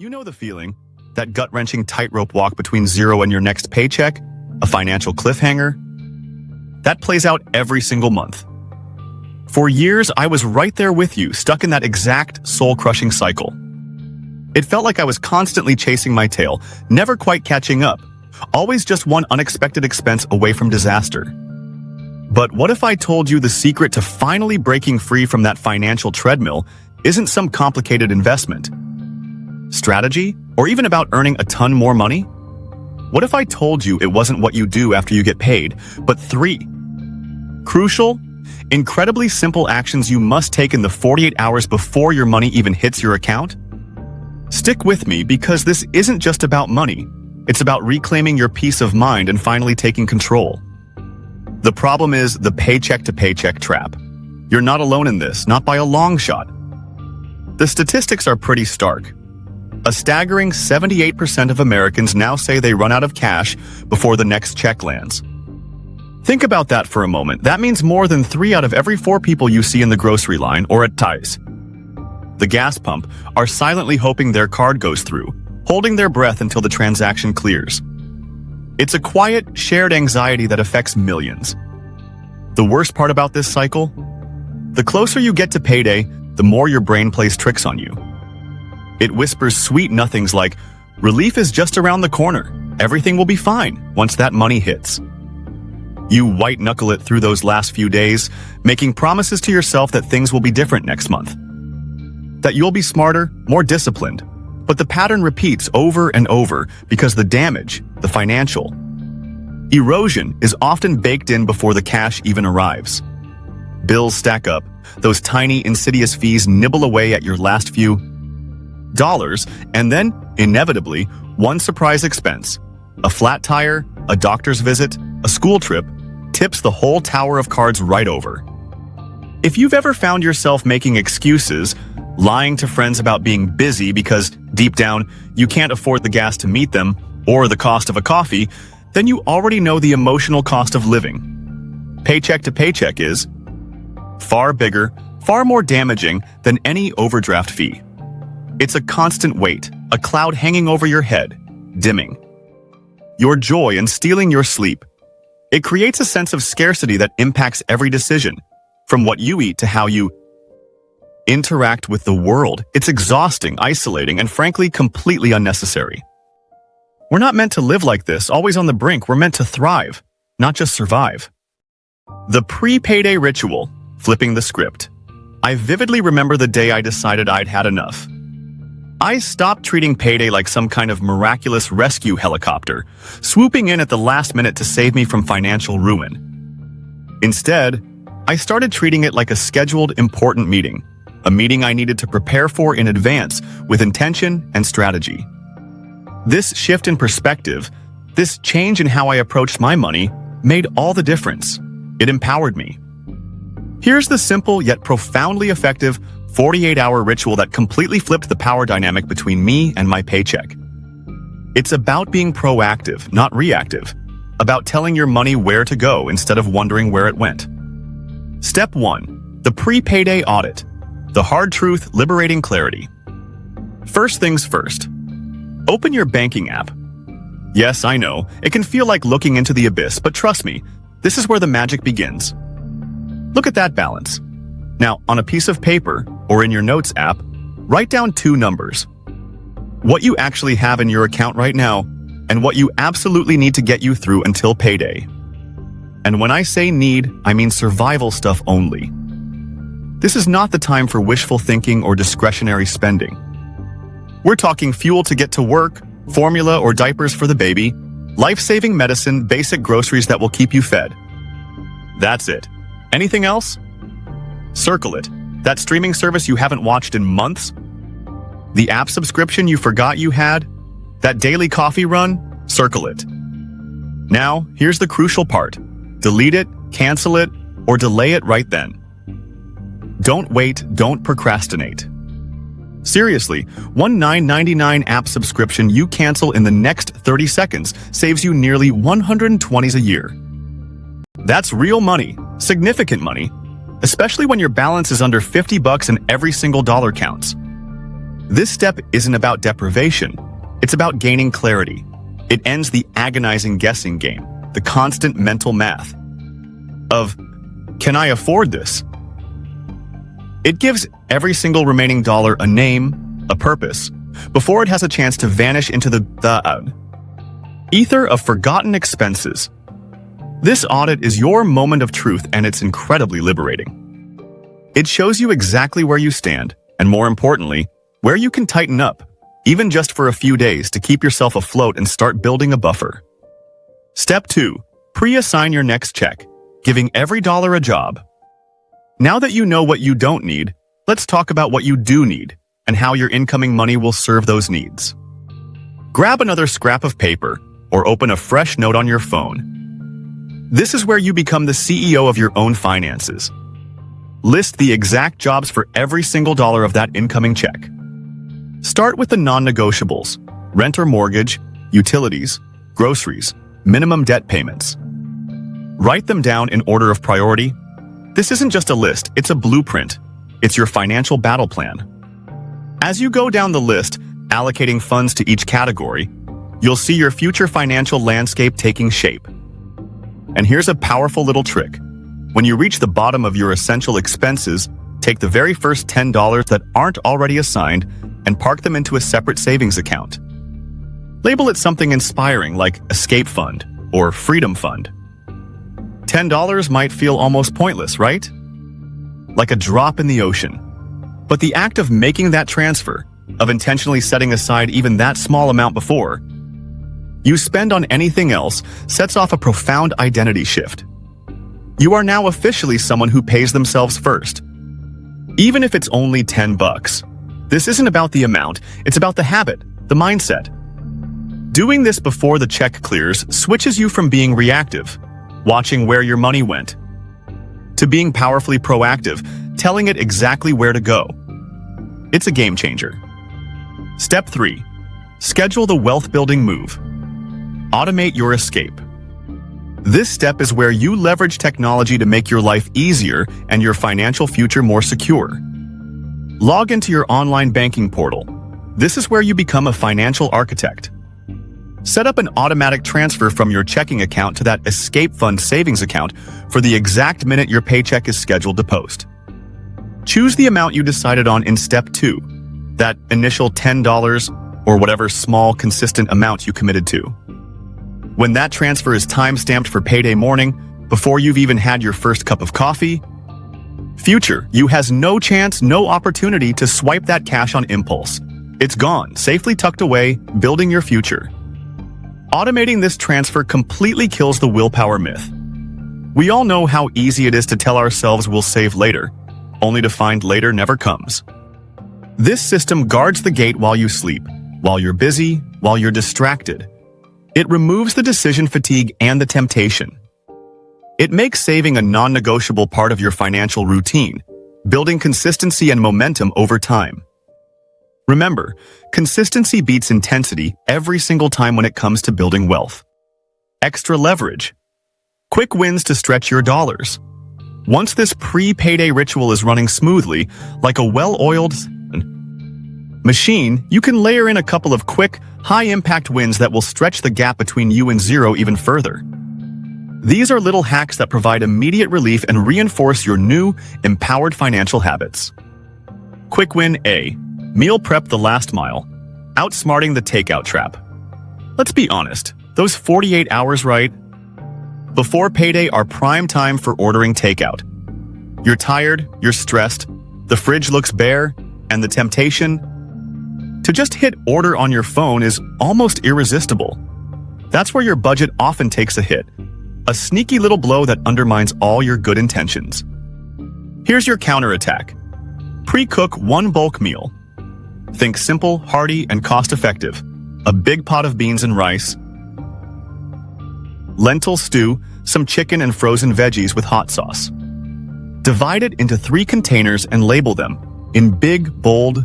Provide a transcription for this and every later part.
You know the feeling, that gut-wrenching tightrope walk between zero and your next paycheck, a financial cliffhanger. That plays out every single month. For years, I was right there with you, stuck in that exact soul-crushing cycle. It felt like I was constantly chasing my tail, never quite catching up, always just one unexpected expense away from disaster. But what if I told you the secret to finally breaking free from that financial treadmill isn't some complicated investment, strategy, or even about earning a ton more money? What if I told you it wasn't what you do after you get paid, but 3 crucial, incredibly simple actions you must take in the 48 hours before your money even hits your account? Stick with me, because this isn't just about money. It's about reclaiming your peace of mind and finally taking control. The problem is the paycheck-to-paycheck trap. You're not alone in this, not by a long shot. The statistics are pretty stark. A staggering 78% of Americans now say they run out of cash before the next check lands. Think about that for a moment. That means more than 3 out of every 4 people you see in the grocery line or at Ties, the gas pump, are silently hoping their card goes through, holding their breath until the transaction clears. It's a quiet, shared anxiety that affects millions. The worst part about this cycle? The closer you get to payday, the more your brain plays tricks on you. It whispers sweet nothings like, relief is just around the corner. Everything will be fine once that money hits. You white-knuckle it through those last few days, making promises to yourself that things will be different next month, that you'll be smarter, more disciplined. But the pattern repeats over and over because the damage, the financial erosion, is often baked in before the cash even arrives. Bills stack up, those tiny, insidious fees nibble away at your last few dollars, and then, inevitably, one surprise expense, a flat tire, a doctor's visit, a school trip, tips the whole tower of cards right over. If you've ever found yourself making excuses, lying to friends about being busy because, deep down, you can't afford the gas to meet them, or the cost of a coffee, then you already know the emotional cost of living. Paycheck to paycheck is far bigger, far more damaging than any overdraft fee. It's a constant weight, a cloud hanging over your head, dimming your joy and stealing your sleep. It creates a sense of scarcity that impacts every decision, from what you eat to how you interact with the world. It's exhausting, isolating, and frankly, completely unnecessary. We're not meant to live like this, always on the brink. We're meant to thrive, not just survive. The pre-payday ritual, flipping the script. I vividly remember the day I decided I'd had enough. I stopped treating payday like some kind of miraculous rescue helicopter, swooping in at the last minute to save me from financial ruin. Instead, I started treating it like a scheduled, important meeting, a meeting I needed to prepare for in advance with intention and strategy. This shift in perspective, this change in how I approached my money, made all the difference. It empowered me. Here's the simple yet profoundly effective 48-hour ritual that completely flipped the power dynamic between me and my paycheck. It's about being proactive, not reactive. About telling your money where to go instead of wondering where it went. Step 1. The pre-payday audit. The hard truth, liberating clarity. First things first. Open your banking app. Yes, I know, it can feel like looking into the abyss, but trust me, this is where the magic begins. Look at that balance. Now, on a piece of paper, or in your Notes app, write down 2 numbers. What you actually have in your account right now, and what you absolutely need to get you through until payday. And when I say need, I mean survival stuff only. This is not the time for wishful thinking or discretionary spending. We're talking fuel to get to work, formula or diapers for the baby, life-saving medicine, basic groceries that will keep you fed. That's it. Anything else? Circle it. That streaming service you haven't watched in months? The app subscription you forgot you had? That daily coffee run? Circle it. Now, here's the crucial part. Delete it, cancel it, or delay it right then. Don't wait, don't procrastinate. Seriously, one $9.99 app subscription you cancel in the next 30 seconds saves you nearly $120 a year. That's real money, significant money, especially when your balance is under $50 and every single dollar counts. This step isn't about deprivation. It's about gaining clarity. It ends the agonizing guessing game, the constant mental math of, can I afford this? It gives every single remaining dollar a name, a purpose, before it has a chance to vanish into the ether of forgotten expenses. This audit is your moment of truth, and it's incredibly liberating. It shows you exactly where you stand, and more importantly, where you can tighten up, even just for a few days, to keep yourself afloat and start building a buffer. Step 2. Pre-assign your next check, giving every dollar a job. Now that you know what you don't need, let's talk about what you do need and how your incoming money will serve those needs. Grab another scrap of paper or open a fresh note on your phone. This is where you become the CEO of your own finances. List the exact jobs for every single dollar of that incoming check. Start with the non-negotiables: rent or mortgage, utilities, groceries, minimum debt payments. Write them down in order of priority. This isn't just a list, it's a blueprint. It's your financial battle plan. As you go down the list, allocating funds to each category, you'll see your future financial landscape taking shape. And here's a powerful little trick. When you reach the bottom of your essential expenses, take the very first $10 that aren't already assigned and park them into a separate savings account. Label it something inspiring like Escape Fund or Freedom Fund. $10 might feel almost pointless, right? Like a drop in the ocean. But the act of making that transfer, of intentionally setting aside even that small amount before you spend on anything else, sets off a profound identity shift. You are now officially someone who pays themselves first. Even if it's only $10. This isn't about the amount, it's about the habit, the mindset. Doing this before the check clears switches you from being reactive, watching where your money went, to being powerfully proactive, telling it exactly where to go. It's a game changer. Step 3. Schedule the wealth-building move. Automate your escape. This step is where you leverage technology to make your life easier and your financial future more secure. Log into your online banking portal. This is where you become a financial architect. Set up an automatic transfer from your checking account to that Escape Fund savings account for the exact minute your paycheck is scheduled to post. Choose the amount you decided on in Step 2, that initial $10 or whatever small, consistent amount you committed to. When that transfer is time-stamped for payday morning, before you've even had your first cup of coffee, future you has no chance, no opportunity to swipe that cash on impulse. It's gone, safely tucked away, building your future. Automating this transfer completely kills the willpower myth. We all know how easy it is to tell ourselves we'll save later, only to find later never comes. This system guards the gate while you sleep, while you're busy, while you're distracted. It removes the decision fatigue and the temptation. It makes saving a non-negotiable part of your financial routine, building consistency and momentum over time. Remember, consistency beats intensity every single time when it comes to building wealth. Extra leverage. Quick wins to stretch your dollars. Once this pre-payday ritual is running smoothly, like a well-oiled machine, you can layer in a couple of quick, high-impact wins that will stretch the gap between you and zero even further. These are little hacks that provide immediate relief and reinforce your new, empowered financial habits. Quick win A. Meal prep the last mile. Outsmarting the takeout trap. Let's be honest, those 48 hours right before payday are prime time for ordering takeout. You're tired, you're stressed, the fridge looks bare, and the temptation to just hit order on your phone is almost irresistible. That's where your budget often takes a hit, a sneaky little blow that undermines all your good intentions. Here's your counterattack. Pre-cook one bulk meal. Think simple, hearty, and cost-effective. A big pot of beans and rice, lentil stew, some chicken and frozen veggies with hot sauce. Divide it into 3 containers and label them, in big, bold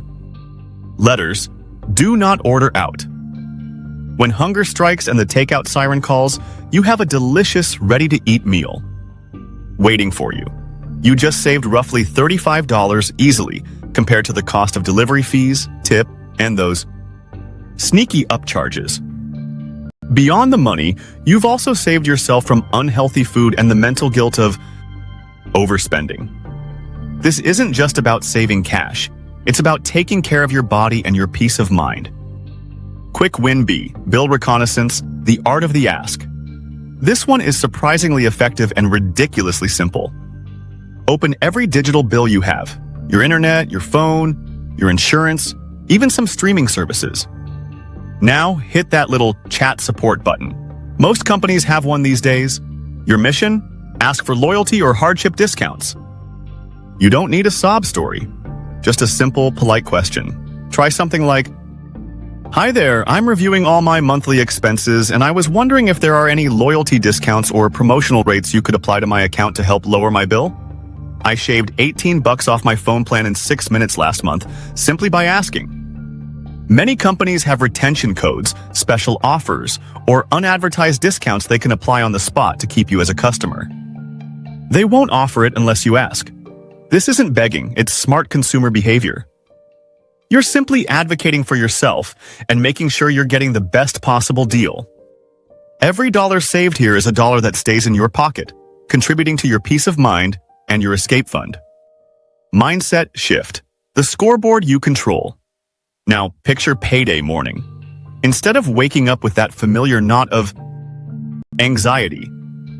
letters, "Do not order out." When hunger strikes and the takeout siren calls, you have a delicious, ready-to-eat meal waiting for you. You just saved roughly $35 easily compared to the cost of delivery fees, tip, and those sneaky upcharges. Beyond the money, you've also saved yourself from unhealthy food and the mental guilt of overspending. This isn't just about saving cash. It's about taking care of your body and your peace of mind. Quick win B, bill reconnaissance, the art of the ask. This one is surprisingly effective and ridiculously simple. Open every digital bill you have, your internet, your phone, your insurance, even some streaming services. Now hit that little chat support button. Most companies have one these days. Your mission? Ask for loyalty or hardship discounts. You don't need a sob story, just a simple, polite question. Try something like, "Hi there, I'm reviewing all my monthly expenses and I was wondering if there are any loyalty discounts or promotional rates you could apply to my account to help lower my bill. I shaved $18 off my phone plan in 6 minutes last month simply by asking." Many companies have retention codes, special offers, or unadvertised discounts they can apply on the spot to keep you as a customer. They won't offer it unless you ask. This isn't begging, it's smart consumer behavior. You're simply advocating for yourself and making sure you're getting the best possible deal. Every dollar saved here is a dollar that stays in your pocket, contributing to your peace of mind and your escape fund. Mindset shift. The scoreboard you control. Now, picture payday morning. Instead of waking up with that familiar knot of anxiety,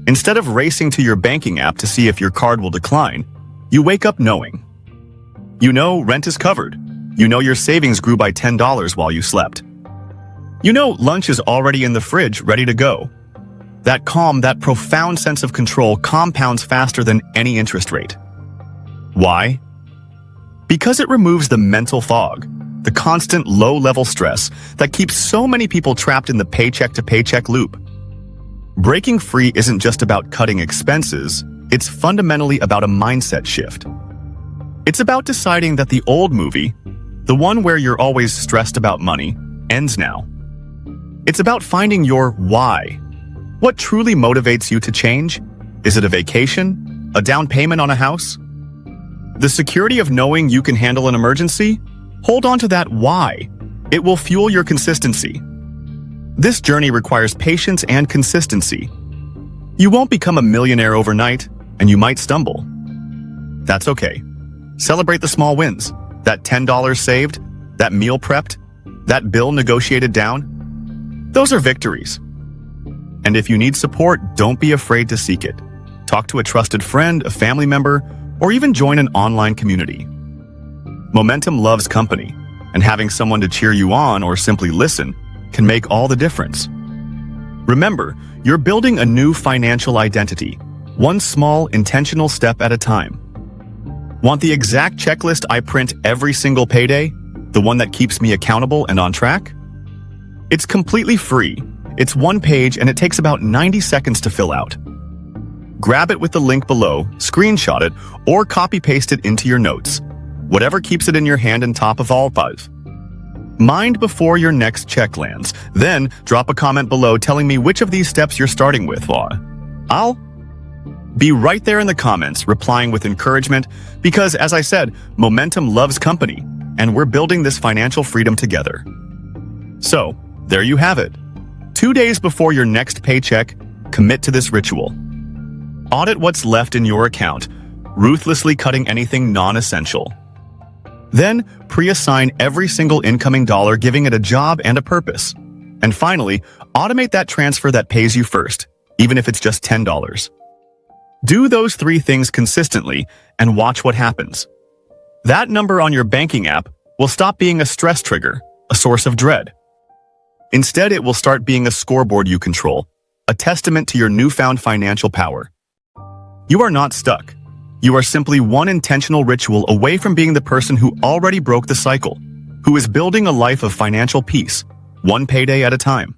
instead of racing to your banking app to see if your card will decline, you wake up knowing. You know rent is covered. You know your savings grew by $10 while you slept. You know lunch is already in the fridge, ready to go. That calm, that profound sense of control compounds faster than any interest rate. Why? Because it removes the mental fog, the constant low-level stress that keeps so many people trapped in the paycheck-to-paycheck loop. Breaking free isn't just about cutting expenses, it's fundamentally about a mindset shift. It's about deciding that the old movie, the one where you're always stressed about money, ends now. It's about finding your why. What truly motivates you to change? Is it a vacation? A down payment on a house? The security of knowing you can handle an emergency? Hold on to that why. It will fuel your consistency. This journey requires patience and consistency. You won't become a millionaire overnight, and you might stumble. That's okay. Celebrate the small wins. That $10 saved, that meal prepped, that bill negotiated down. Those are victories. And if you need support, don't be afraid to seek it. Talk to a trusted friend, a family member, or even join an online community. Momentum loves company, and having someone to cheer you on or simply listen can make all the difference. Remember, you're building a new financial identity, one small, intentional step at a time. Want the exact checklist I print every single payday? The one that keeps me accountable and on track? It's completely free. It's one page and it takes about 90 seconds to fill out. Grab it with the link below, screenshot it, or copy-paste it into your notes. Whatever keeps it in your hand and top of all five. Mind before your next check lands. Then drop a comment below telling me which of these steps you're starting with. I'll be right there in the comments, replying with encouragement, because as I said, momentum loves company, and we're building this financial freedom together. So, there you have it. 2 days before your next paycheck, commit to this ritual. Audit what's left in your account, ruthlessly cutting anything non-essential. Then, pre-assign every single incoming dollar, giving it a job and a purpose. And finally, automate that transfer that pays you first, even if it's just $10. Do those 3 things consistently and watch what happens. That number on your banking app will stop being a stress trigger, a source of dread. Instead, it will start being a scoreboard you control, a testament to your newfound financial power. You are not stuck. You are simply one intentional ritual away from being the person who already broke the cycle, who is building a life of financial peace, one payday at a time.